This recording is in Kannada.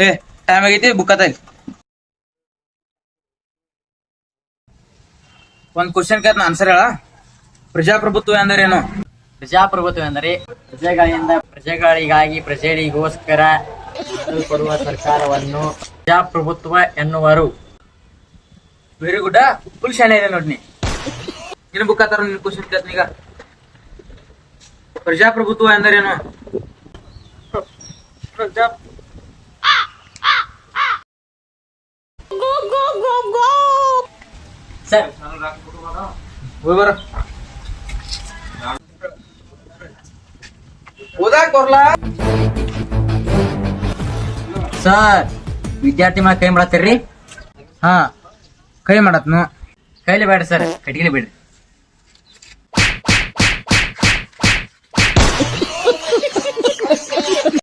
ಏ ಟೈಮ್ ಆಗೈತಿ ಬುಕ್ ಒಂದ್ ಕ್ವಶನ್ ಕೇಳ್ತ ಆನ್ಸರ್ ಹೇಳ. ಪ್ರಜಾಪ್ರಭುತ್ವ ಎಂದರೇನು? ಪ್ರಜಾಪ್ರಭುತ್ವ ಎಂದರೆ ಪ್ರಜೆಗಳಿಂದ ಪ್ರಜೆಗಳಿಗಾಗಿ ಪ್ರಜೆಗಳಿಗೋಸ್ಕರ ಕೊಡುವ ಸರ್ಕಾರವನ್ನು ಪ್ರಜಾಪ್ರಭುತ್ವ ಎನ್ನುವರು. Very good. ಫುಲ್ ಶಾಲೆ ಇದೆ ನೋಡ್ನಿ. ಇನ್ನು ಬುಕ್ ಆತಾರ ಕ್ವಶನ್ ಕೇಳ್ತೀನಿ ಈಗ. ಪ್ರಜಾಪ್ರಭುತ್ವ ಎಂದರೇನು? ಸರ್, ಬರ ಓದಾಕ್ ಬರ್ಲಾ? ಸರ್ ವಿದ್ಯಾರ್ಥಿ ಮಾ ಕೈ ಮಾಡತ್ತೀರಿ? ಹಾ, ಕೈ ಮಾಡತ್ನು. ಕೈಲಿ ಬೇಡ್ರಿ ಸರ್, ಕಟ್ಗಿಲಿ ಬಿಡ್ರಿ.